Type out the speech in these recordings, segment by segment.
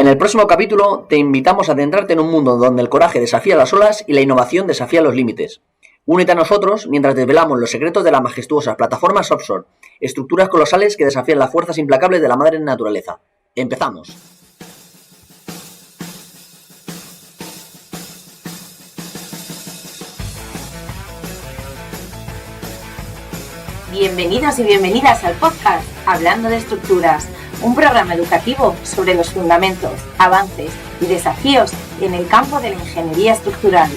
En el próximo capítulo te invitamos a adentrarte en un mundo donde el coraje desafía las olas y la innovación desafía los límites. Únete a nosotros mientras desvelamos los secretos de las majestuosas plataformas offshore, estructuras colosales que desafían las fuerzas implacables de la madre naturaleza. ¡Empezamos! Bienvenidos y bienvenidas al podcast Hablando de Estructuras, un programa educativo sobre los fundamentos, avances y desafíos en el campo de la ingeniería estructural.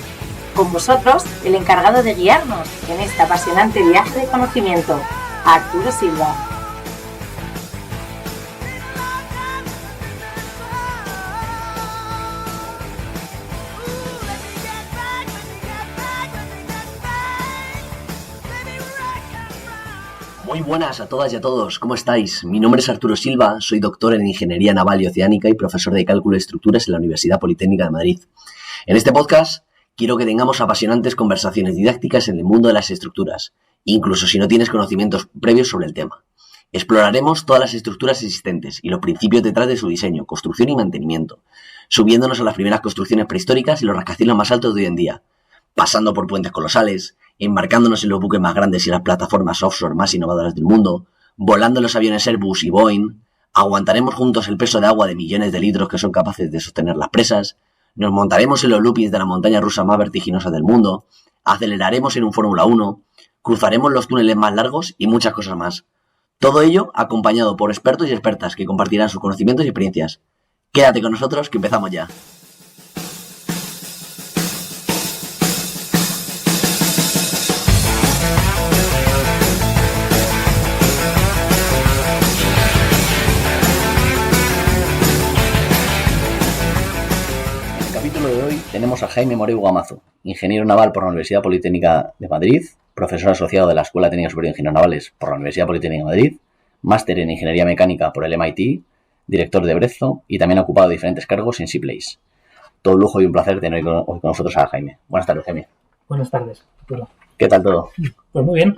Con vosotros, el encargado de guiarnos en este apasionante viaje de conocimiento, Arturo Silva. Muy buenas a todas y a todos, ¿cómo estáis? Mi nombre es Arturo Silva, soy doctor en Ingeniería Naval y Oceánica y profesor de Cálculo y Estructuras en la Universidad Politécnica de Madrid. En este podcast quiero que tengamos apasionantes conversaciones didácticas en el mundo de las estructuras, incluso si no tienes conocimientos previos sobre el tema. Exploraremos todas las estructuras existentes y los principios detrás de su diseño, construcción y mantenimiento, subiéndonos a las primeras construcciones prehistóricas y los rascacielos más altos de hoy en día, pasando por puentes colosales, embarcándonos en los buques más grandes y las plataformas offshore más innovadoras del mundo, volando en los aviones Airbus y Boeing, aguantaremos juntos el peso de agua de millones de litros que son capaces de sostener las presas, nos montaremos en los loopings de la montaña rusa más vertiginosa del mundo, aceleraremos en un Fórmula 1, cruzaremos los túneles más largos y muchas cosas más. Todo ello acompañado por expertos y expertas que compartirán sus conocimientos y experiencias. Quédate con nosotros que empezamos ya. Tenemos a Jaime Moreu Gamazo, ingeniero naval por la Universidad Politécnica de Madrid, profesor asociado de la Escuela Técnica Superior de Ingenieros Navales por la Universidad Politécnica de Madrid, máster en Ingeniería Mecánica por el MIT, director de Brezzo y también ha ocupado diferentes cargos en Seaplace. Todo un lujo y un placer tener hoy con nosotros a Jaime. Buenas tardes, Jaime. Buenas tardes, Arturo. ¿Qué tal todo? Pues muy bien.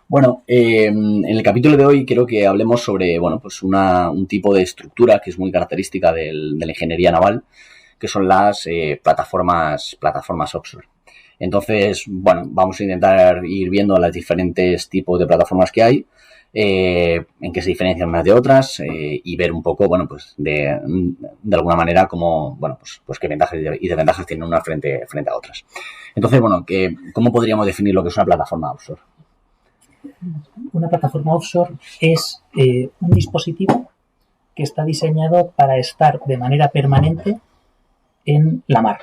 Bueno, en el capítulo de hoy quiero que hablemos sobre un tipo de estructura que es muy característica de la ingeniería naval, que son las plataformas offshore. Entonces, vamos a intentar ir viendo los diferentes tipos de plataformas que hay, en qué se diferencian unas de otras y ver un poco, de alguna manera cómo, qué ventajas y desventajas tienen unas frente a otras. Entonces, ¿cómo podríamos definir lo que es una plataforma offshore? Una plataforma offshore es un dispositivo que está diseñado para estar de manera permanente en la mar.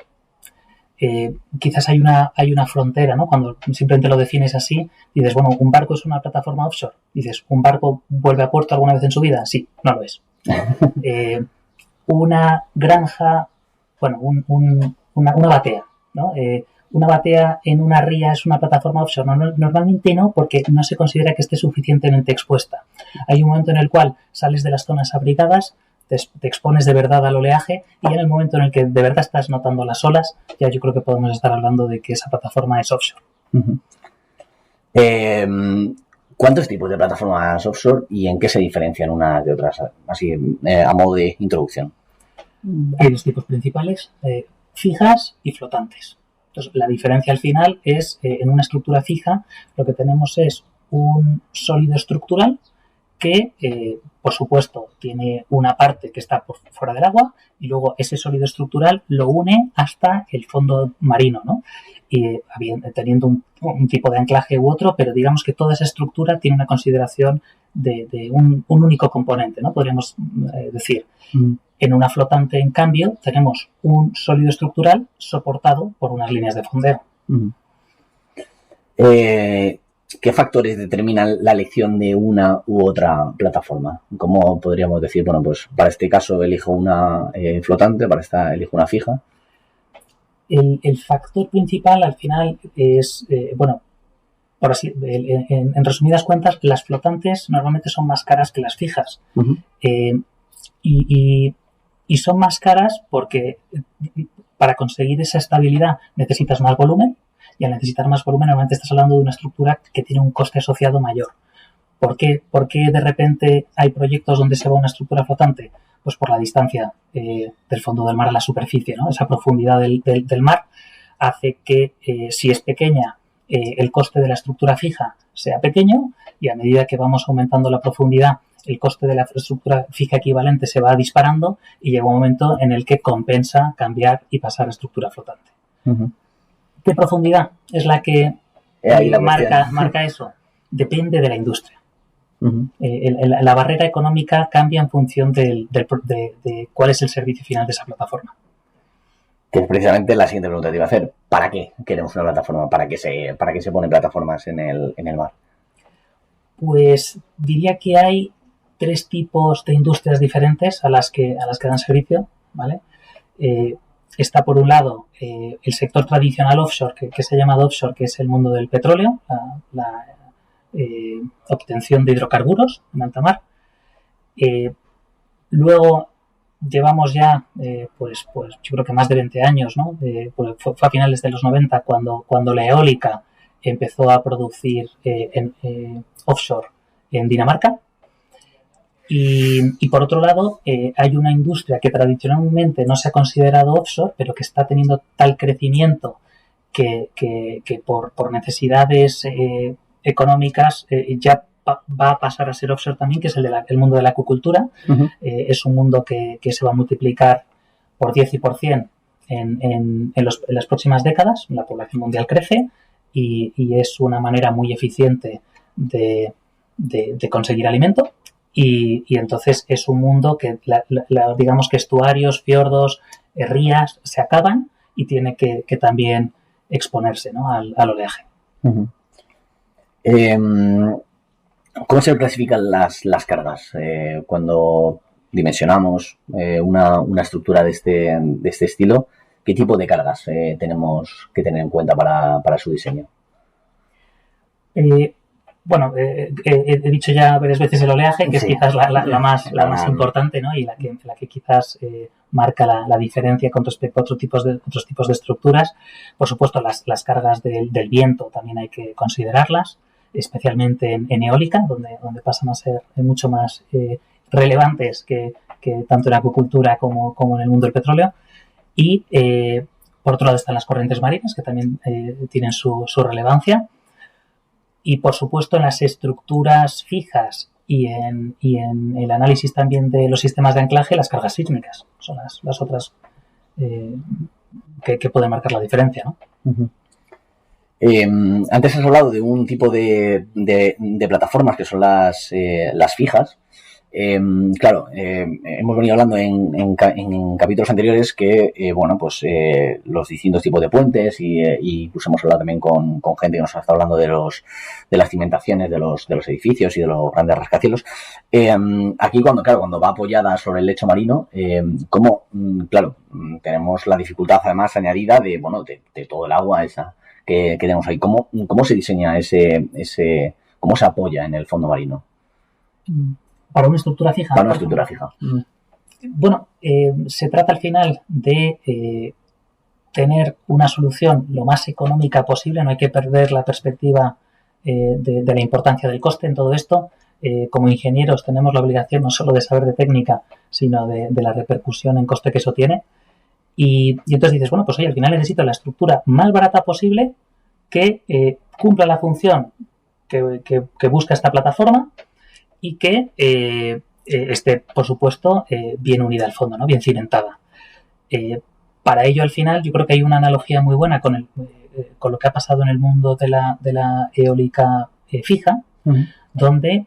Quizás hay una frontera, ¿no? Cuando simplemente lo defines así, dices, un barco es una plataforma offshore. Dices, ¿un barco vuelve a puerto alguna vez en su vida? Sí, no lo es. Una granja, una batea, ¿no? Una batea en una ría es una plataforma offshore. Normalmente no, porque no se considera que esté suficientemente expuesta. Hay un momento en el cual sales de las zonas abrigadas, te expones de verdad al oleaje y en el momento en el que de verdad estás notando las olas, ya yo creo que podemos estar hablando de que esa plataforma es offshore. Uh-huh. ¿Cuántos tipos de plataformas offshore y en qué se diferencian unas de otras? Así, a modo de introducción. Hay dos tipos principales, fijas y flotantes. Entonces, la diferencia al final es, en una estructura fija, lo que tenemos es un sólido estructural que, por supuesto, tiene una parte que está por fuera del agua y luego ese sólido estructural lo une hasta el fondo marino, ¿no? Y teniendo un tipo de anclaje u otro, pero digamos que toda esa estructura tiene una consideración de un único componente, ¿no? Podríamos decir. En una flotante, en cambio, tenemos un sólido estructural soportado por unas líneas de fondeo. ¿Qué factores determinan la elección de una u otra plataforma? ¿Cómo podríamos decir, para este caso elijo una flotante, para esta elijo una fija? El factor principal al final es, por así, en resumidas cuentas, las flotantes normalmente son más caras que las fijas. Uh-huh. Y son más caras porque para conseguir esa estabilidad necesitas más volumen y al necesitar más volumen normalmente estás hablando de una estructura que tiene un coste asociado mayor. ¿Por qué de repente hay proyectos donde se va una estructura flotante? Pues por la distancia del fondo del mar a la superficie, ¿no? Esa profundidad del mar hace que, si es pequeña, el coste de la estructura fija sea pequeño, y a medida que vamos aumentando la profundidad, el coste de la estructura fija equivalente se va disparando y llega un momento en el que compensa cambiar y pasar a estructura flotante. Uh-huh. ¿Qué profundidad es la que marca eso? Depende de la industria. Uh-huh. La barrera económica cambia en función de cuál es el servicio final de esa plataforma. Que es precisamente la siguiente pregunta que te iba a hacer. ¿Para qué queremos una plataforma? ¿Para qué se ponen plataformas en el mar? Pues diría que hay 3 tipos de industrias diferentes a las que dan servicio, ¿vale? Está por un lado el sector tradicional offshore, que se ha llamado offshore, que es el mundo del petróleo, la obtención de hidrocarburos en alta mar. Luego llevamos ya, pues yo creo que más de 20 años, ¿no? Fue a finales de los 90 cuando la eólica empezó a producir offshore en Dinamarca. Y por otro lado, hay una industria que tradicionalmente no se ha considerado offshore, pero que está teniendo tal crecimiento que por necesidades económicas ya va a pasar a ser offshore también, que es el mundo de la acuicultura. Uh-huh. Es un mundo que se va a multiplicar por 10 y por 100 en las próximas décadas. La población mundial crece y es una manera muy eficiente de conseguir alimento. Y entonces es un mundo que, digamos que estuarios, fiordos, rías se acaban y tiene que también exponerse, ¿no? al oleaje. Uh-huh. ¿Cómo se clasifican las cargas? Cuando dimensionamos una estructura de este estilo, ¿qué tipo de cargas tenemos que tener en cuenta para su diseño? Bueno, he dicho ya varias veces el oleaje, que sí, es quizás la más importante, ¿no? Y la que quizás marca la diferencia con respecto a otros tipos de estructuras. Por supuesto, las cargas del viento también hay que considerarlas, especialmente en eólica, donde pasan a ser mucho más relevantes que tanto en la acuicultura como en el mundo del petróleo. Y por otro lado están las corrientes marinas, que también tienen su relevancia. Y por supuesto en las estructuras fijas y en el análisis también de los sistemas de anclaje, las cargas sísmicas son las otras que pueden marcar la diferencia, ¿no? Uh-huh. Antes has hablado de un tipo de plataformas que son las fijas. Claro, hemos venido hablando en capítulos anteriores que, los distintos tipos de puentes y pues hemos hablado también con gente que nos ha estado hablando de las cimentaciones de los edificios y de los grandes rascacielos. Aquí cuando va apoyada sobre el lecho marino, tenemos la dificultad además añadida de todo el agua esa que tenemos ahí. ¿Cómo se diseña cómo se apoya en el fondo marino? ¿Para una estructura fija? Para una estructura fija. Bueno, se trata al final de tener una solución lo más económica posible. No hay que perder la perspectiva de la importancia del coste en todo esto. Como ingenieros tenemos la obligación no solo de saber de técnica, sino de la repercusión en coste que eso tiene. Y entonces dices, bueno, pues oye, al final necesito la estructura más barata posible que cumpla la función que busca esta plataforma y que esté, por supuesto, bien unida al fondo, ¿no? Bien cimentada. Para ello, al final, yo creo que hay una analogía muy buena con lo que ha pasado en el mundo de la eólica fija, uh-huh, donde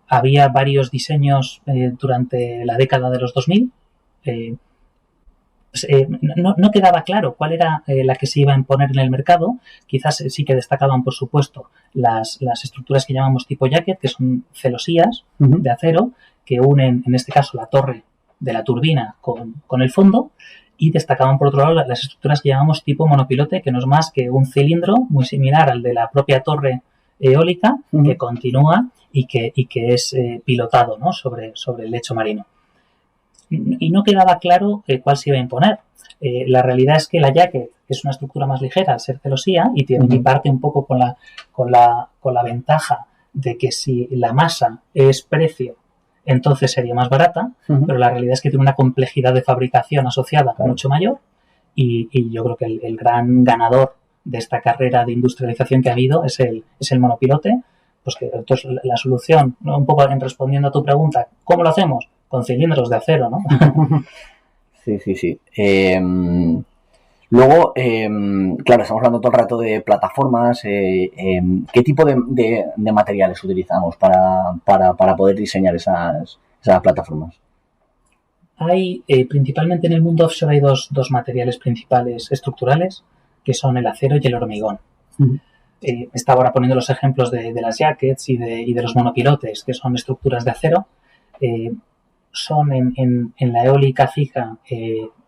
había varios diseños durante la década de los 2000. No quedaba claro cuál era la que se iba a imponer en el mercado. Quizás sí que destacaban, por supuesto, las estructuras que llamamos tipo jacket, que son celosías, uh-huh, de acero, que unen, en este caso, la torre de la turbina con el fondo, y destacaban, por otro lado, las estructuras que llamamos tipo monopilote, que no es más que un cilindro muy similar al de la propia torre eólica, uh-huh, que continúa y que es pilotado, ¿no? sobre el lecho marino. Y no quedaba claro cuál se iba a imponer. La realidad es que la jacket es una estructura más ligera al ser celosía y tiene, uh-huh, mi parte un poco con la ventaja de que si la masa es precio, entonces sería más barata, pero la realidad es que tiene una complejidad de fabricación asociada mucho mayor y yo creo que el gran ganador de esta carrera de industrialización que ha habido es el monopilote. Pues que entonces la solución, ¿no? Un poco en respondiendo a tu pregunta, ¿cómo lo hacemos? Con cilindros de acero, ¿no? Sí. Luego, claro, estamos hablando todo el rato de plataformas. ¿Qué tipo de materiales utilizamos para poder diseñar esas plataformas? Hay, principalmente en el mundo offshore, hay dos materiales principales estructurales, que son el acero y el hormigón. Estaba ahora poniendo los ejemplos de las jackets y de los monopilotes, que son estructuras de acero. Son en la eólica fija,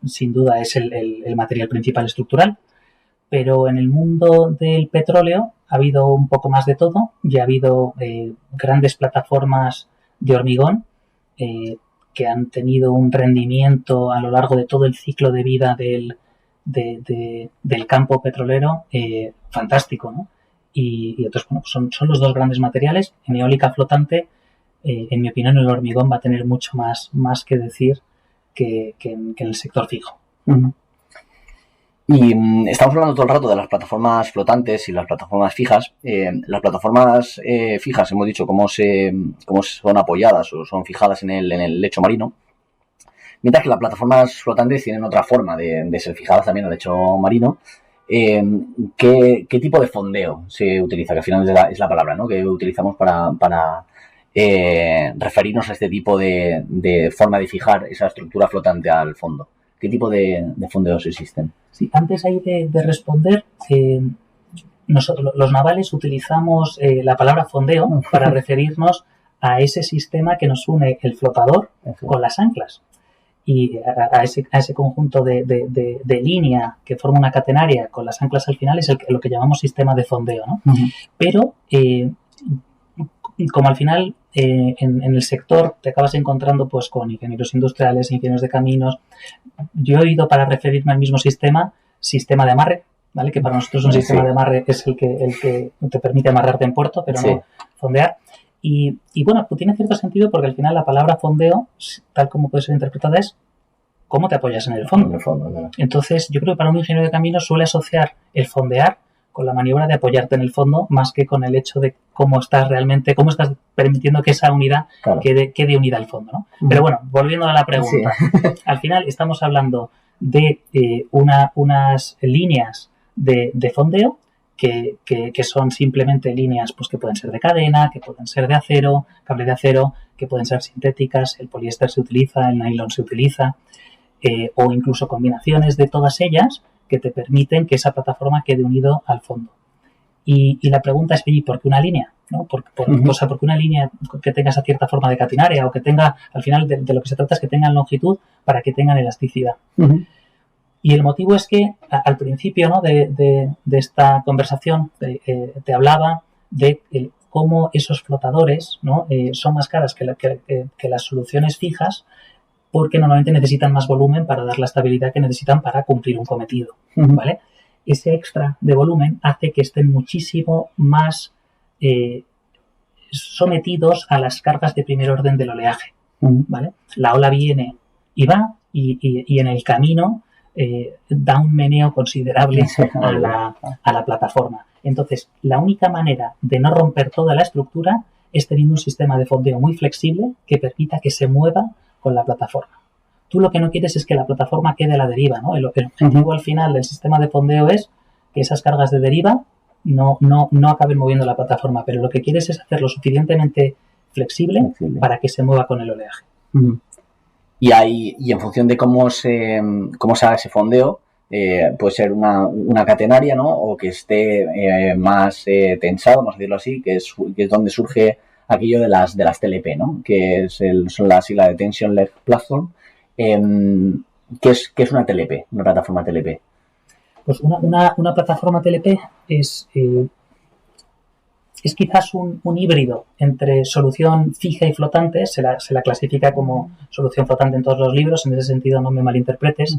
sin duda es el material principal estructural, pero en el mundo del petróleo ha habido un poco más de todo y ha habido grandes plataformas de hormigón que han tenido un rendimiento a lo largo de todo el ciclo de vida del campo petrolero fantástico, ¿no? Y entonces, bueno, son los dos grandes materiales. En eólica flotante, en mi opinión, el hormigón va a tener mucho más que decir que en el sector fijo. Y estamos hablando todo el rato de las plataformas flotantes y las plataformas fijas. Las plataformas fijas, hemos dicho cómo son apoyadas o son fijadas en el lecho marino, mientras que las plataformas flotantes tienen otra forma de ser fijadas también en el lecho marino. ¿Qué tipo de fondeo se utiliza? Que al final es la palabra, ¿no?, que utilizamos para referirnos a este tipo de forma de fijar esa estructura flotante al fondo. ¿Qué tipo de fondeos existen? Sí, antes ahí de responder, nosotros los navales utilizamos la palabra fondeo para referirnos a ese sistema que nos une el flotador con las anclas. Y a ese conjunto de línea que forma una catenaria con las anclas al final es lo que llamamos sistema de fondeo, ¿no? Pero como al final en el sector te acabas encontrando pues con ingenieros industriales, ingenieros de caminos, yo he oído, para referirme al mismo sistema de amarre, ¿vale? Que para nosotros un sistema de amarre es el que te permite amarrarte en puerto, pero no fondear. Y bueno, pues tiene cierto sentido porque al final la palabra fondeo, tal como puede ser interpretada, es cómo te apoyas en el fondo. Claro. Entonces, yo creo que para un ingeniero de caminos suele asociar el fondear con la maniobra de apoyarte en el fondo, más que con el hecho de cómo estás permitiendo que esa unidad quede unida al fondo, ¿no? Pero bueno, volviendo a la pregunta, al final estamos hablando de unas líneas de fondeo que son simplemente líneas pues que pueden ser de cadena, que pueden ser de acero, cable de acero, que pueden ser sintéticas, el poliéster se utiliza, el nylon se utiliza, o incluso combinaciones de todas ellas que te permiten que esa plataforma quede unido al fondo. Y la pregunta es, ¿por qué una línea? ¿No? ¿Por qué una línea que tenga esa cierta forma de catenaria o que tenga, al final de lo que se trata es que tengan longitud para que tengan elasticidad? Y el motivo es que al principio, ¿no?, de esta conversación te hablaba de cómo esos flotadores, ¿no?, son más caras que las soluciones fijas, porque normalmente necesitan más volumen para dar la estabilidad que necesitan para cumplir un cometido, ¿vale? Ese extra de volumen hace que estén muchísimo más sometidos a las cargas de primer orden del oleaje, ¿vale? La ola viene y va y en el camino da un meneo considerable a la plataforma. Entonces, la única manera de no romper toda la estructura es teniendo un sistema de fondeo muy flexible que permita que se mueva con la plataforma. Tú lo que no quieres es que la plataforma quede a la deriva, ¿no? El objetivo al final del sistema de fondeo es que esas cargas de deriva no acaben moviendo la plataforma, pero lo que quieres es hacerlo suficientemente flexible para que se mueva con el oleaje. Y en función de cómo se haga ese fondeo, puede ser una catenaria, ¿no?, o que esté más tensado, vamos a decirlo así, que es donde surge aquello de las TLP, ¿no?, que son las siglas de Tension Leg Platform. ¿Qué es una TLP, una plataforma TLP? Pues una plataforma TLP es quizás un híbrido entre solución fija y flotante. Se la clasifica como solución flotante en todos los libros, en ese sentido no me malinterpretes.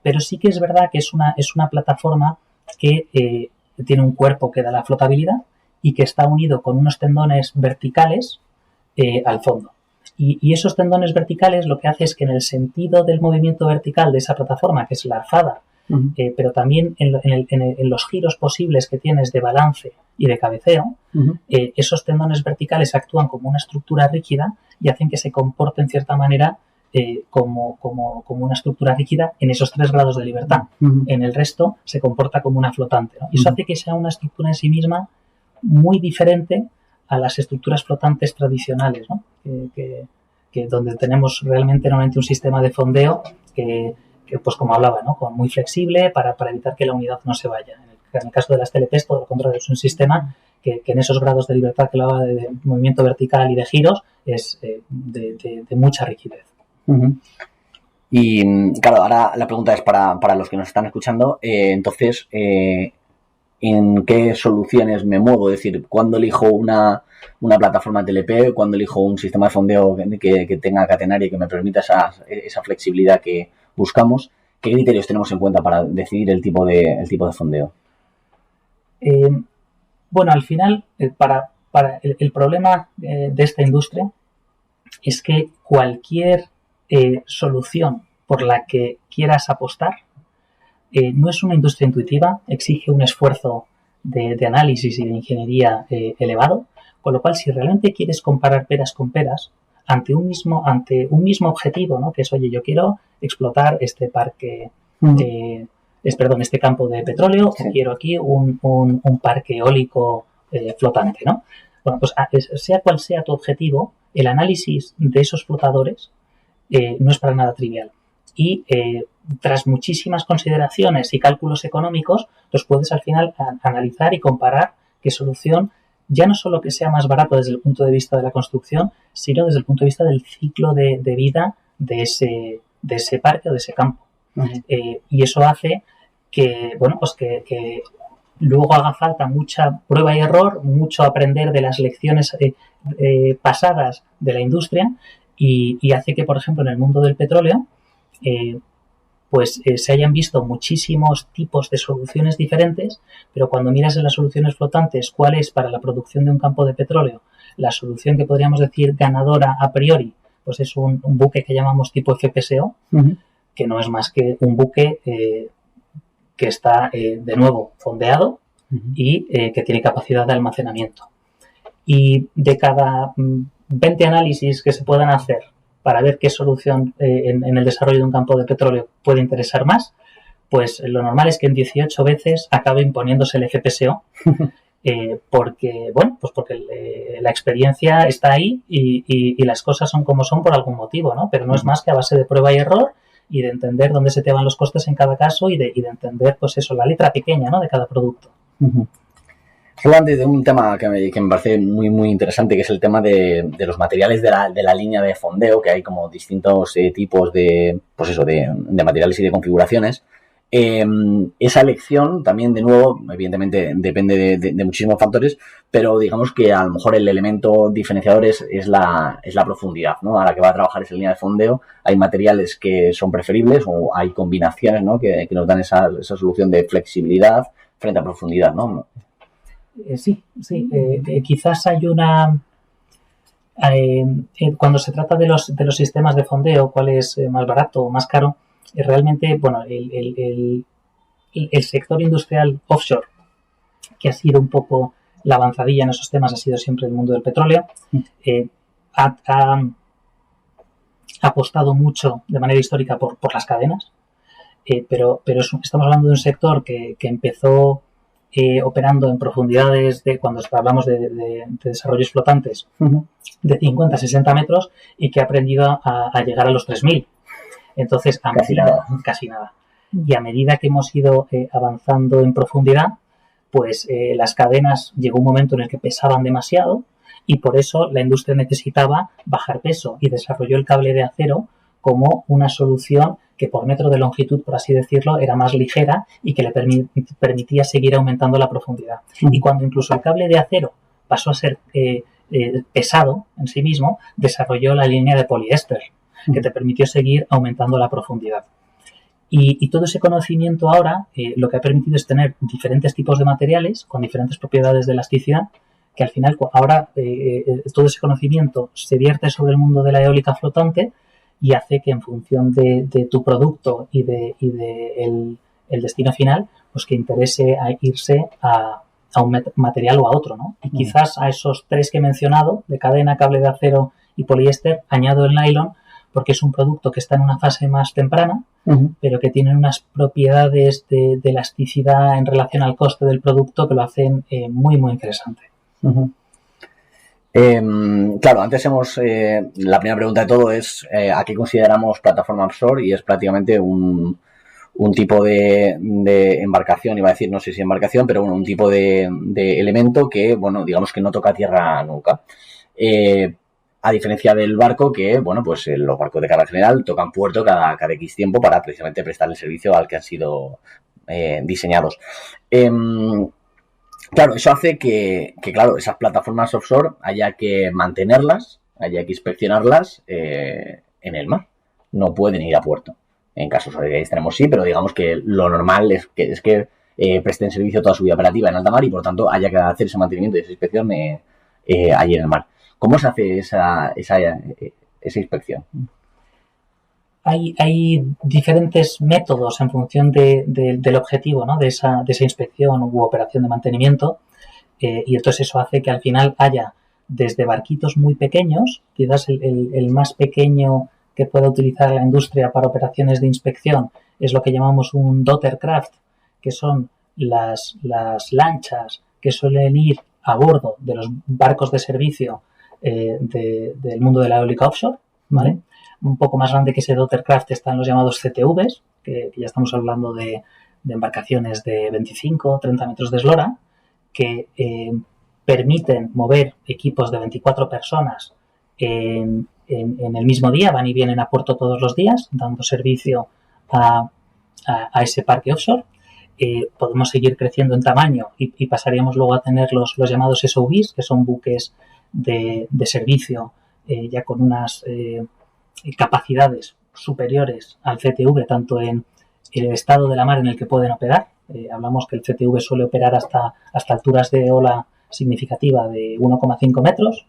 Pero sí que es verdad que es una plataforma que tiene un cuerpo que da la flotabilidad y que está unido con unos tendones verticales al fondo. Y esos tendones verticales lo que hace es que en el sentido del movimiento vertical de esa plataforma, que es la alzada, pero también en los giros posibles que tienes de balance y de cabeceo, esos tendones verticales actúan como una estructura rígida y hacen que se comporte en cierta manera como una estructura rígida en esos 3 grados de libertad. En el resto se comporta como una flotante, ¿no? Y eso hace que sea una estructura en sí misma muy diferente a las estructuras flotantes tradicionales, ¿no? Que donde tenemos realmente normalmente un sistema de fondeo que pues como hablaba, ¿no? Muy flexible para evitar que la unidad no se vaya. En el caso de las TLPs, por lo contrario, es un sistema que en esos grados de libertad que hablaba de movimiento vertical y de giros es de mucha rigidez. Y claro, ahora la pregunta es para los que nos están escuchando, entonces, ¿en qué soluciones me muevo? Es decir, ¿cuándo elijo una plataforma TLP? ¿Cuándo elijo un sistema de fondeo que tenga catenaria y que me permita esa flexibilidad que buscamos? ¿Qué criterios tenemos en cuenta para decidir el tipo de fondeo? Bueno, al final, el problema de esta industria es que cualquier solución por la que quieras apostar no es una industria intuitiva, exige un esfuerzo de análisis y de ingeniería elevado, con lo cual si realmente quieres comparar peras con peras ante un mismo objetivo, ¿no? Que es, oye, yo quiero explotar este parque, este campo de petróleo, sí, o quiero aquí un parque eólico flotante, ¿no? Bueno, pues sea cual sea tu objetivo, el análisis de esos flotadores no es para nada trivial. Y tras muchísimas consideraciones y cálculos económicos, los puedes al final analizar y comparar qué solución, ya no solo que sea más barato desde el punto de vista de la construcción, sino desde el punto de vista del ciclo de vida de ese parque o de ese campo. Y eso hace que, bueno, pues que luego haga falta mucha prueba y error, mucho aprender de las lecciones pasadas de la industria y hace que, por ejemplo, en el mundo del petróleo, se hayan visto muchísimos tipos de soluciones diferentes, pero cuando miras en las soluciones flotantes cuál es para la producción de un campo de petróleo la solución que podríamos decir ganadora a priori, pues es un buque que llamamos tipo FPSO, que no es más que un buque que está de nuevo fondeado y que tiene capacidad de almacenamiento. Y de cada 20 análisis que se puedan hacer para ver qué solución en el desarrollo de un campo de petróleo puede interesar más, pues lo normal es que en 18 veces acabe imponiéndose el FPSO, porque la experiencia está ahí y las cosas son como son por algún motivo, ¿no? Pero no es más que a base de prueba y error y de entender dónde se te van los costes en cada caso y de entender, pues eso, la letra pequeña, ¿no?, de cada producto. Hablando de un tema que me parece muy, muy interesante, que es el tema de los materiales de la línea de fondeo, que hay como distintos tipos de materiales y de configuraciones. Esa elección también, de nuevo, evidentemente depende de muchísimos factores, pero digamos que a lo mejor el elemento diferenciador es la profundidad, ¿no?, a la que va a trabajar esa línea de fondeo. Hay materiales que son preferibles o hay combinaciones, ¿no?, que nos dan esa solución de flexibilidad frente a profundidad, ¿no? Sí. Quizás hay una... cuando se trata de los sistemas de fondeo, cuál es más barato o más caro, realmente, bueno, el sector industrial offshore, que ha sido un poco la avanzadilla en esos temas, ha sido siempre el mundo del petróleo, ha apostado mucho de manera histórica por las cadenas, pero estamos hablando de un sector que empezó operando en profundidades cuando hablamos de desarrollos flotantes, de 50 a 60 metros y que ha aprendido a llegar a los 3.000. Entonces, casi nada. Y a medida que hemos ido avanzando en profundidad, pues las cadenas llegó un momento en el que pesaban demasiado y por eso la industria necesitaba bajar peso y desarrolló el cable de acero como una solución que por metro de longitud, por así decirlo, era más ligera y que le permitía seguir aumentando la profundidad. Y cuando incluso el cable de acero pasó a ser pesado en sí mismo, desarrolló la línea de poliéster, que te permitió seguir aumentando la profundidad. Y todo ese conocimiento ahora lo que ha permitido es tener diferentes tipos de materiales con diferentes propiedades de elasticidad que al final ahora todo ese conocimiento se vierte sobre el mundo de la eólica flotante y hace que en función de tu producto y de el destino final, pues que interese a irse a un material o a otro, ¿no? Y quizás a esos 3 que he mencionado, de cadena, cable de acero y poliéster, añado el nylon, porque es un producto que está en una fase más temprana, pero que tiene unas propiedades de elasticidad en relación al coste del producto que lo hacen muy, muy interesante. Claro, antes la primera pregunta de todo es ¿a qué consideramos plataforma offshore? Y es prácticamente un tipo de embarcación, iba a decir, no sé si embarcación, pero bueno, un tipo de elemento que, bueno, digamos que no toca tierra nunca. A diferencia del barco que, bueno, pues los barcos de carga general tocan puerto cada X tiempo para precisamente prestar el servicio al que han sido diseñados. Claro, eso hace que, claro, esas plataformas offshore haya que mantenerlas, haya que inspeccionarlas en el mar. No pueden ir a puerto. En casos extremos sí, pero digamos que lo normal es que presten servicio toda su vida operativa en alta mar y por tanto haya que hacer ese mantenimiento y esa inspección allí en el mar. ¿Cómo se hace esa inspección? Hay diferentes métodos en función del objetivo, ¿no? de esa inspección u operación de mantenimiento, y entonces eso hace que al final haya desde barquitos muy pequeños, quizás el más pequeño que pueda utilizar la industria para operaciones de inspección es lo que llamamos un daughtercraft, que son las lanchas que suelen ir a bordo de los barcos de servicio del mundo de la eólica offshore, ¿vale? Un poco más grande que ese daughtercraft están los llamados CTVs, que ya estamos hablando de embarcaciones de 25 o 30 metros de eslora, que permiten mover equipos de 24 personas en el mismo día, van y vienen a puerto todos los días, dando servicio a ese parque offshore. Podemos seguir creciendo en tamaño y pasaríamos luego a tener los llamados SOVs, que son buques de servicio ya con unas capacidades superiores al CTV, tanto en el estado de la mar en el que pueden operar. Hablamos que el CTV suele operar hasta alturas de ola significativa de 1,5 metros.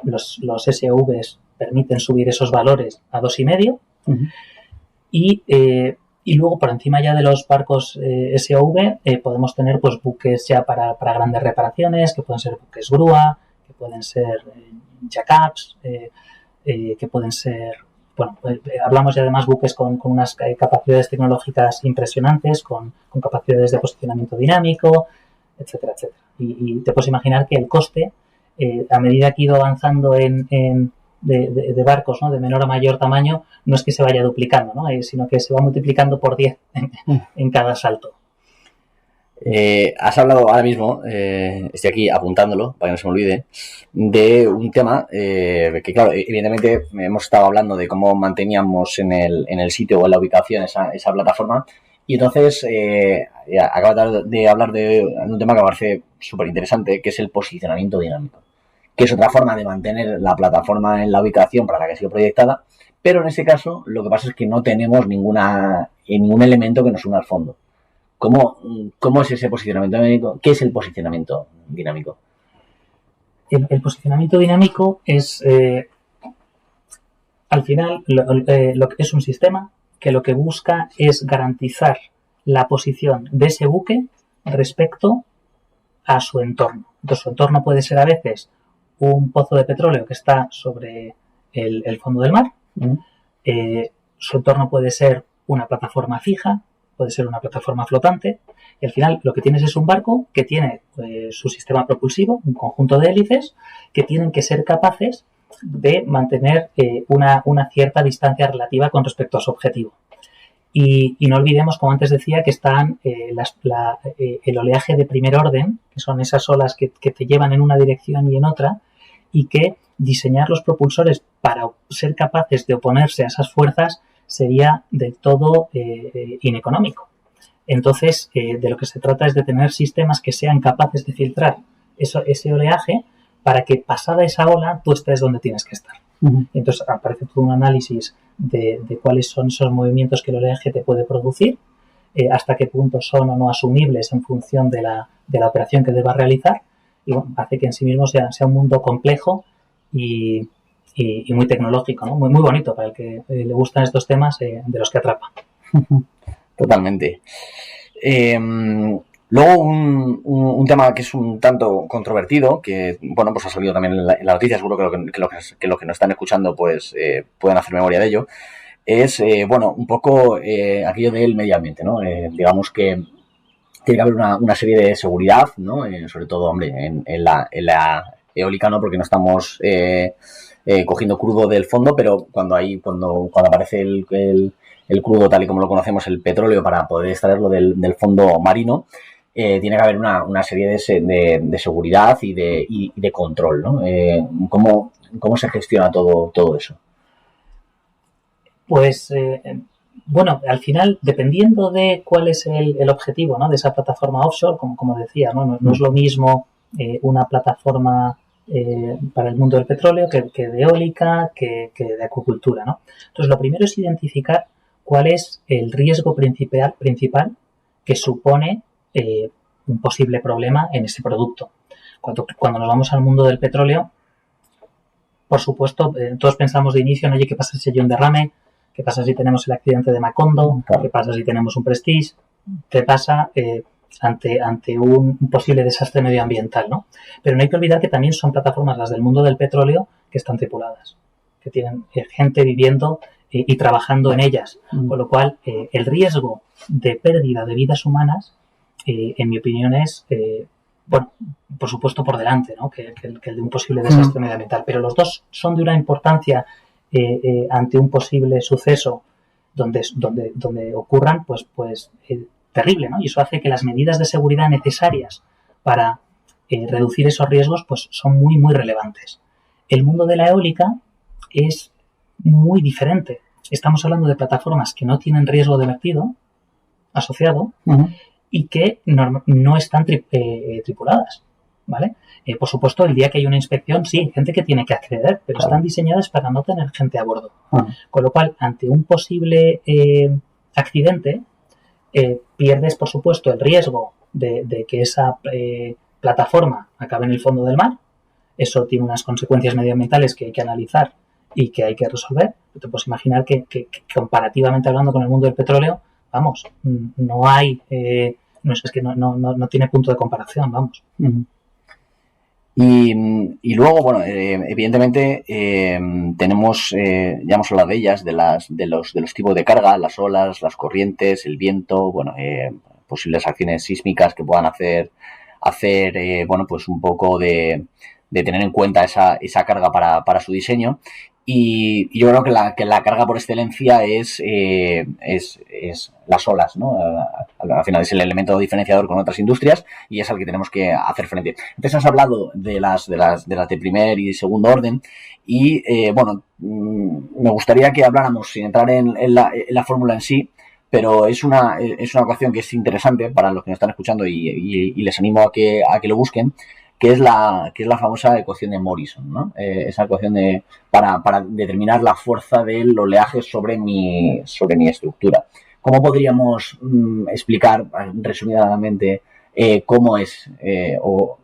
Los SOVs permiten subir esos valores a 2,5. Y luego, por encima ya de los barcos SOV, podemos tener pues buques ya para grandes reparaciones, que pueden ser buques grúa, que pueden ser jackups, que pueden ser... Bueno, hablamos ya de más buques con unas capacidades tecnológicas impresionantes, con capacidades de posicionamiento dinámico, etcétera, etcétera. Y te puedes imaginar que el coste, a medida que ha ido avanzando de barcos, ¿no?, de menor a mayor tamaño, no es que se vaya duplicando, ¿no?, sino que se va multiplicando por 10 en cada salto. Has hablado ahora mismo, estoy aquí apuntándolo para que no se me olvide, de un tema que, claro, evidentemente hemos estado hablando de cómo manteníamos en el sitio o en la ubicación esa plataforma, y entonces acabas de hablar de un tema que me parece súper interesante, que es el posicionamiento dinámico, que es otra forma de mantener la plataforma en la ubicación para la que ha sido proyectada, pero en este caso lo que pasa es que no tenemos ningún elemento que nos una al fondo. ¿Cómo es ese posicionamiento dinámico? ¿Qué es el posicionamiento dinámico? El posicionamiento dinámico es, al final, lo que es un sistema que lo que busca es garantizar la posición de ese buque respecto a su entorno. Entonces, su entorno puede ser a veces un pozo de petróleo que está sobre el fondo del mar. Su entorno puede ser una plataforma fija, puede ser una plataforma flotante, y al final lo que tienes es un barco que tiene su sistema propulsivo, un conjunto de hélices que tienen que ser capaces de mantener una cierta distancia relativa con respecto a su objetivo. Y no olvidemos, como antes decía, que están el oleaje de primer orden, que son esas olas que te llevan en una dirección y en otra, y que diseñar los propulsores para ser capaces de oponerse a esas fuerzas sería del todo ineconómico. Entonces, de lo que se trata es de tener sistemas que sean capaces de filtrar ese oleaje para que, pasada esa ola, tú estés donde tienes que estar. Entonces, aparece todo un análisis de cuáles son esos movimientos que el oleaje te puede producir, hasta qué punto son o no asumibles en función de la operación que debas realizar, y bueno, hace que en sí mismo sea un mundo complejo y muy tecnológico, ¿no? Muy, muy bonito para el que le gustan estos temas de los que atrapa. Totalmente. Luego un tema que es un tanto controvertido, que bueno, pues ha salido también en la noticia, seguro que los que nos están escuchando pues pueden hacer memoria de ello, es bueno, un poco aquello del medio ambiente, ¿no? Digamos que tiene que haber una serie de seguridad, ¿no? Sobre todo, hombre, en la eólica no, porque no estamos cogiendo crudo del fondo, pero cuando aparece el crudo tal y como lo conocemos, el petróleo, para poder extraerlo del fondo marino, tiene que haber una serie de seguridad y de control, ¿no? ¿Cómo se gestiona todo eso? Pues, bueno, al final, dependiendo de cuál es el objetivo, ¿no?, de esa plataforma offshore, como decía, ¿no? No es lo mismo una plataforma para el mundo del petróleo que de eólica, que de acuicultura, ¿no? Entonces, lo primero es identificar cuál es el riesgo principal que supone un posible problema en ese producto. Cuando nos vamos al mundo del petróleo, por supuesto, todos pensamos de inicio, ¿no? Oye, ¿qué pasa si hay un derrame? ¿Qué pasa si tenemos el accidente de Macondo? ¿Qué pasa si tenemos un Prestige? ¿Qué pasa ante un posible desastre medioambiental, ¿no? Pero no hay que olvidar que también son plataformas, las del mundo del petróleo, que están tripuladas, que tienen gente viviendo y trabajando en ellas. Con lo cual, el riesgo de pérdida de vidas humanas, en mi opinión, es, bueno, por supuesto, por delante, ¿no?, que el de un posible desastre medioambiental. Pero los dos son de una importancia ante un posible suceso donde ocurran, pues terrible, ¿no? Y eso hace que las medidas de seguridad necesarias para reducir esos riesgos, pues son muy, muy relevantes. El mundo de la eólica es muy diferente. Estamos hablando de plataformas que no tienen riesgo de vertido asociado y que no están tripuladas, ¿vale? Por supuesto, el día que hay una inspección, sí, hay gente que tiene que acceder, pero están diseñadas para no tener gente a bordo. Con lo cual, ante un posible accidente, pierdes, por supuesto, el riesgo de que esa plataforma acabe en el fondo del mar. Eso tiene unas consecuencias medioambientales que hay que analizar y que hay que resolver. Te puedes imaginar que comparativamente hablando con el mundo del petróleo, vamos, no hay... es que no tiene punto de comparación, vamos. Y luego, bueno, evidentemente tenemos, ya hemos hablado de ellas, de los tipos de carga, las olas, las corrientes, el viento, bueno, posibles acciones sísmicas que puedan hacer bueno, pues un poco de tener en cuenta esa carga para su diseño. Y yo creo que la carga por excelencia es las olas, ¿no? Al final es el elemento diferenciador con otras industrias y es al que tenemos que hacer frente. Entonces has hablado de las de primer y segundo orden y bueno, me gustaría que habláramos sin entrar en la fórmula en sí, pero es una ecuación que es interesante para los que nos están escuchando y les animo a que lo busquen, que es la famosa ecuación de Morrison, ¿no? Esa ecuación para determinar la fuerza del oleaje sobre mi estructura. ¿Cómo podríamos explicar resumidamente cómo es o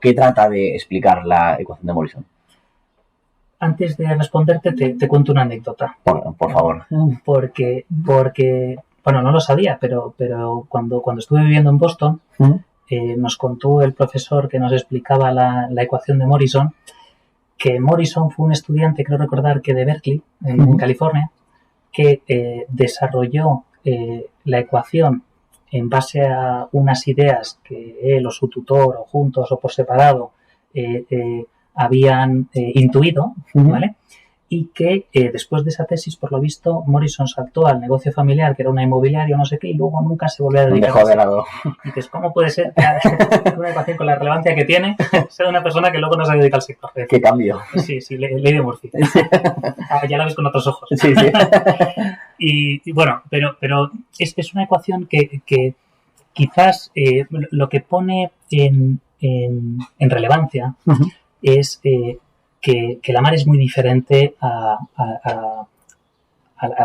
qué trata de explicar la ecuación de Morrison? Antes de responderte, te cuento una anécdota. Por favor. Porque bueno, no lo sabía, pero cuando estuve viviendo en Boston, nos contó el profesor que nos explicaba la ecuación de Morrison, que Morrison fue un estudiante, creo recordar, que de Berkeley, en California, que desarrolló la ecuación en base a unas ideas que él o su tutor, o juntos o por separado, habían intuido, ¿vale? Y que después de esa tesis, por lo visto, Morrison saltó al negocio familiar, que era una inmobiliaria o no sé qué, y luego nunca se volvió a dedicar a eso. Y dices, ¿cómo puede ser que una ecuación con la relevancia que tiene sea una persona que luego no se dedica al sector? ¿Qué cambio? Sí, ley de Murphy. Ya la ves con otros ojos. Sí. Y bueno, pero es una ecuación que quizás lo que pone en relevancia es... que la mar es muy diferente a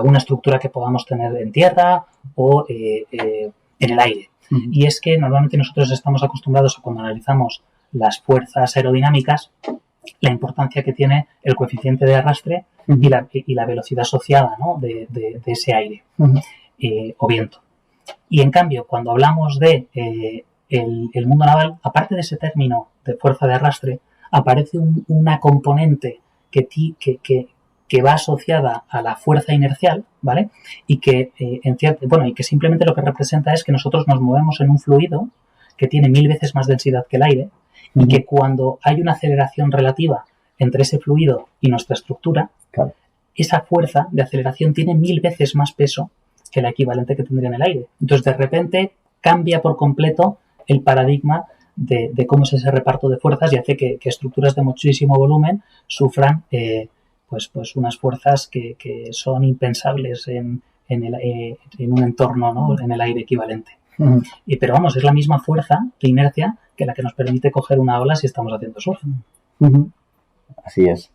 una estructura que podamos tener en tierra o en el aire. Y es que normalmente nosotros estamos acostumbrados a, cuando analizamos las fuerzas aerodinámicas, la importancia que tiene el coeficiente de arrastre y la velocidad asociada, ¿no?, de ese aire o viento. Y en cambio, cuando hablamos de el mundo naval, aparte de ese término de fuerza de arrastre, aparece una componente que va asociada a la fuerza inercial, ¿vale? Y que, y que simplemente lo que representa es que nosotros nos movemos en un fluido que tiene 1000 veces más densidad que el aire y que cuando hay una aceleración relativa entre ese fluido y nuestra estructura, claro, esa fuerza de aceleración tiene 1000 veces más peso que la equivalente que tendría en el aire. Entonces, de repente, cambia por completo el paradigma de cómo es ese reparto de fuerzas y hace que estructuras de muchísimo volumen sufran pues unas fuerzas que son impensables en un entorno, ¿no?, en el aire equivalente. Pero vamos, es la misma fuerza de inercia que la que nos permite coger una ola si estamos haciendo surf. Así es.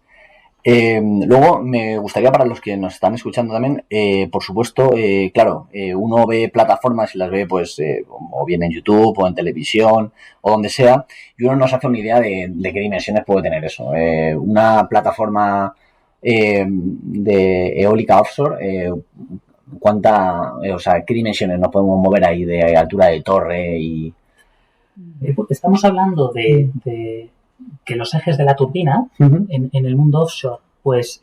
Luego, me gustaría, para los que nos están escuchando también, por supuesto, claro, uno ve plataformas y las ve, pues, o bien en YouTube o en televisión o donde sea, y uno no se hace una idea de qué dimensiones puede tener eso. Una plataforma de eólica offshore, ¿qué dimensiones nos podemos mover ahí de altura de torre? Y estamos hablando de que los ejes de la turbina en el mundo offshore, pues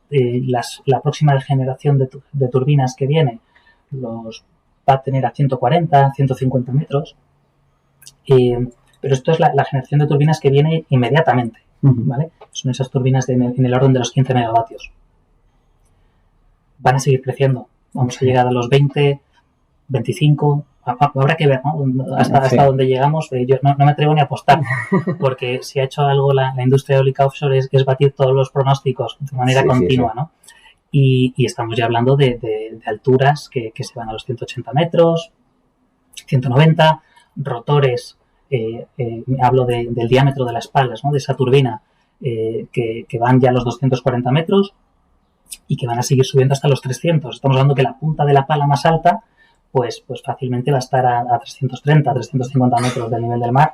la próxima generación de turbinas que viene los va a tener a 140, 150 metros, pero esto es la generación de turbinas que viene inmediatamente, ¿vale? Son esas turbinas en el orden de los 15 megavatios. Van a seguir creciendo, vamos a llegar a los 20, 25... Habrá que ver, ¿no?, hasta dónde llegamos. Yo no me atrevo ni a apostar, porque si ha hecho algo la industria eólica offshore es batir todos los pronósticos de manera continua, ¿no? Y estamos ya hablando de alturas que se van a los 180 metros, 190, rotores, hablo del diámetro de las palas, ¿no?, de esa turbina, que van ya a los 240 metros y que van a seguir subiendo hasta los 300. Estamos hablando que la punta de la pala más alta pues fácilmente va a estar a 330, 350 metros del nivel del mar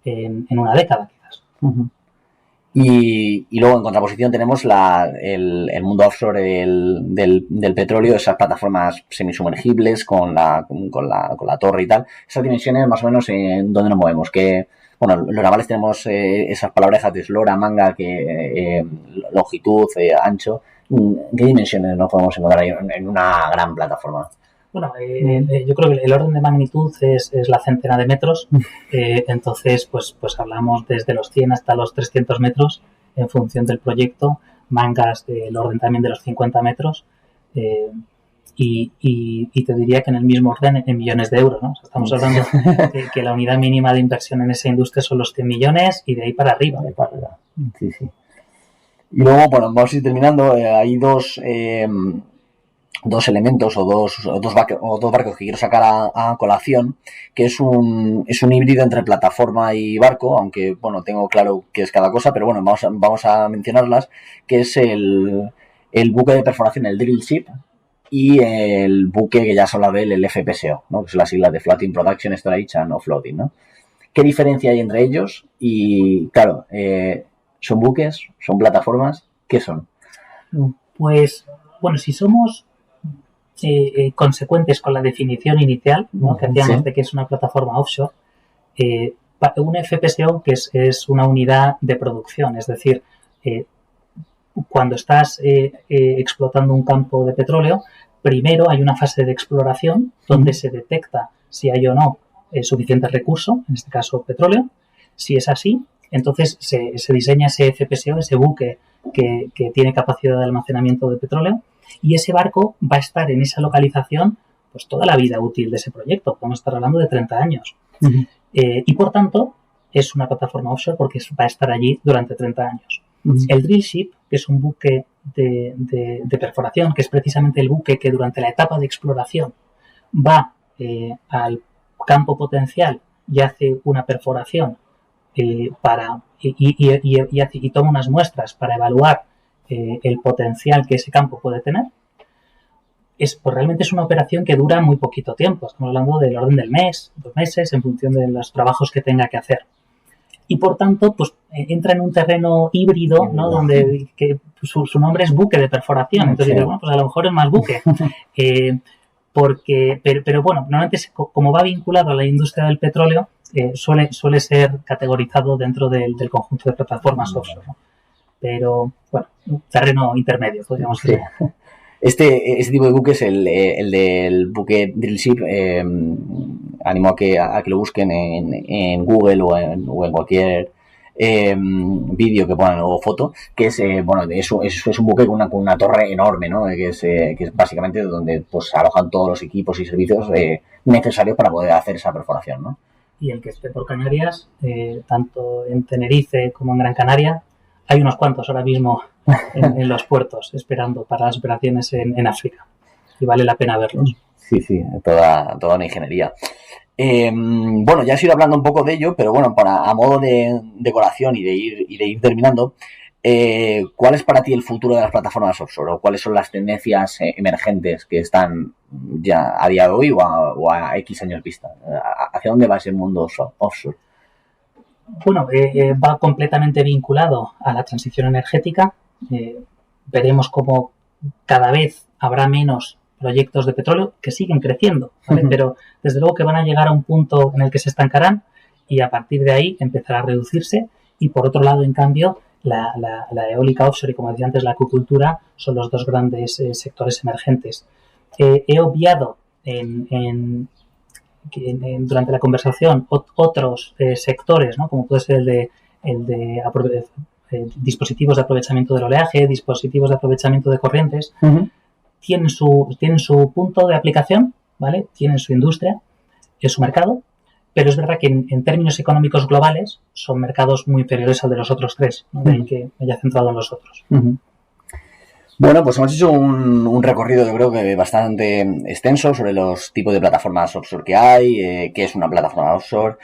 en una década, quizás. Y luego, en contraposición, tenemos el mundo offshore del petróleo, esas plataformas semisumergibles con la torre y tal. Esas dimensiones, más o menos, ¿en dónde nos movemos? Bueno, los navales tenemos esas palabrejas de eslora, manga, longitud, ancho. ¿Qué dimensiones nos podemos encontrar ahí en una gran plataforma? Bueno, yo creo que el orden de magnitud es la centena de metros, entonces pues hablamos desde los 100 hasta los 300 metros en función del proyecto, mangas del orden también de los 50 metros y te diría que en el mismo orden en millones de euros, ¿no? O sea, estamos hablando que la unidad mínima de inversión en esa industria son los 100 millones y de ahí para arriba. Sí. Y luego, bueno, vamos a ir terminando. Hay dos elementos o dos barcos que quiero sacar a colación, que es un híbrido entre plataforma y barco, aunque, bueno, tengo claro qué es cada cosa, pero bueno, vamos a mencionarlas, que es el buque de perforación, el drill ship, y el buque que ya se habla de él, el FPSO, ¿no?, que son las siglas de Floating Production Storage and Offloading, ¿no? ¿Qué diferencia hay entre ellos? Y, claro, ¿son buques? ¿Son plataformas? ¿Qué son? Pues, bueno, si somos consecuentes con la definición inicial, ¿no?, que hacíamos de que es una plataforma offshore, un FPSO que es una unidad de producción, es decir, cuando estás explotando un campo de petróleo, primero hay una fase de exploración donde se detecta si hay o no suficiente recurso, en este caso petróleo. Si es así, entonces se diseña ese FPSO, ese buque que tiene capacidad de almacenamiento de petróleo, y ese barco va a estar en esa localización pues toda la vida útil de ese proyecto. Podemos estar hablando de 30 años. Y por tanto, es una plataforma offshore porque va a estar allí durante 30 años. El drill ship, que es un buque de perforación, que es precisamente el buque que durante la etapa de exploración va al campo potencial y hace una perforación y toma unas muestras para evaluar el potencial que ese campo puede tener, pues realmente es una operación que dura muy poquito tiempo. Estamos hablando del orden del mes, 2 meses, en función de los trabajos que tenga que hacer. y por tanto pues entra en un terreno híbrido, ¿no? Donde su nombre es buque de perforación. Entonces dices, bueno, pues a lo mejor es más buque. Pero bueno, normalmente como va vinculado a la industria del petróleo, suele ser categorizado dentro del conjunto de plataformas offshore, ¿no? Pero bueno, un terreno intermedio, podríamos decir. Este tipo de buque es el del buque Drillship. Animo a que lo busquen en Google o en cualquier vídeo que pongan o foto, que es eso es un buque con una torre enorme, ¿no? Que es básicamente donde pues alojan todos los equipos y servicios necesarios para poder hacer esa perforación, ¿no? Y el que esté por Canarias, tanto en Tenerife como en Gran Canaria, hay unos cuantos ahora mismo en los puertos esperando para las operaciones en África, y vale la pena verlos. Sí, toda una ingeniería. Bueno, ya has ido hablando un poco de ello, pero bueno, a modo de decoración y de ir terminando, ¿cuál es para ti el futuro de las plataformas offshore? ¿O cuáles son las tendencias emergentes que están ya a día de hoy o a X años vista? ¿Hacia dónde va ese mundo offshore? Bueno, va completamente vinculado a la transición energética. Veremos cómo cada vez habrá menos proyectos de petróleo que siguen creciendo, ¿vale? Pero desde luego que van a llegar a un punto en el que se estancarán y a partir de ahí empezará a reducirse. Y por otro lado, en cambio, la eólica offshore y, como decía antes, la acuicultura son los dos grandes sectores emergentes. He obviado durante la conversación otros sectores, ¿no? Como puede ser el de dispositivos de aprovechamiento del oleaje, dispositivos de aprovechamiento de corrientes. Tienen su punto de aplicación, ¿vale? Tienen su industria, es su mercado, pero es verdad que en términos económicos globales son mercados muy inferiores al de los otros tres, ¿no? De ahí que me haya centrado en los otros. Bueno, pues hemos hecho un recorrido, yo creo que bastante extenso sobre los tipos de plataformas offshore que hay, qué es una plataforma offshore,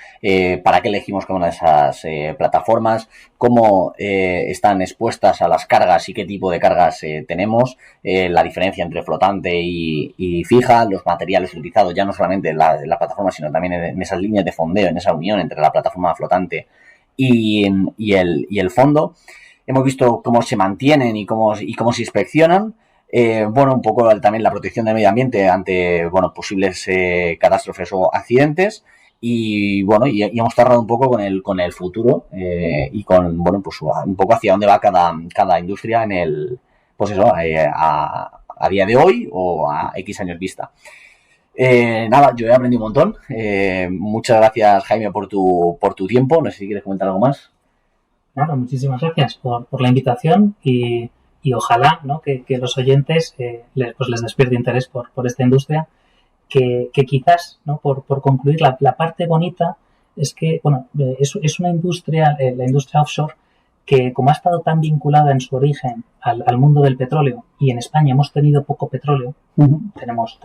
para qué elegimos cada una de esas plataformas, cómo están expuestas a las cargas y qué tipo de cargas tenemos, la diferencia entre flotante y fija, los materiales utilizados, ya no solamente en la plataforma, sino también en esas líneas de fondeo, en esa unión entre la plataforma flotante y el fondo. Hemos visto cómo se mantienen y cómo se inspeccionan. Un poco también la protección del medio ambiente ante posibles catástrofes o accidentes. Y hemos tardado un poco con el futuro y con un poco hacia dónde va cada industria en el a día de hoy o a X años vista. Yo he aprendido un montón. Muchas gracias, Jaime, por tu tiempo. No sé si quieres comentar algo más. Claro, muchísimas gracias por la invitación y ojalá, ¿no? que los oyentes les despierte interés por esta industria, que quizás, ¿no? por concluir, la parte bonita es que es una industria, la industria offshore, que como ha estado tan vinculada en su origen al mundo del petróleo, y en España hemos tenido poco petróleo, tenemos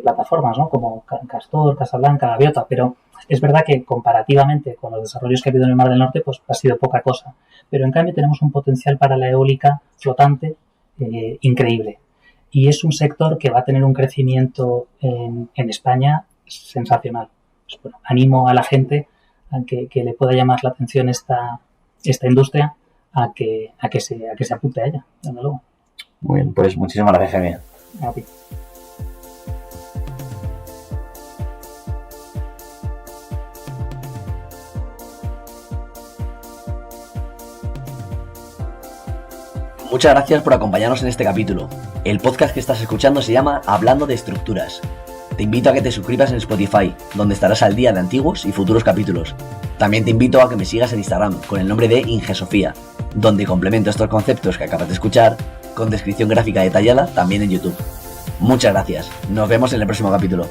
plataformas, ¿no? Como Castor, Casablanca, Gaviota, pero es verdad que comparativamente con los desarrollos que ha habido en el Mar del Norte, pues ha sido poca cosa. Pero en cambio tenemos un potencial para la eólica flotante increíble. Y es un sector que va a tener un crecimiento en España sensacional. Pues, animo a la gente a que le pueda llamar la atención esta industria a que se apunte a ella, desde luego. Muy bien, pues muchísimas gracias, Jaime. A ti. Muchas gracias por acompañarnos en este capítulo. El podcast que estás escuchando se llama Hablando de Estructuras. Te invito a que te suscribas en Spotify, donde estarás al día de antiguos y futuros capítulos. También te invito a que me sigas en Instagram con el nombre de Ingesofía, donde complemento estos conceptos que acabas de escuchar con descripción gráfica detallada también en YouTube. Muchas gracias. Nos vemos en el próximo capítulo.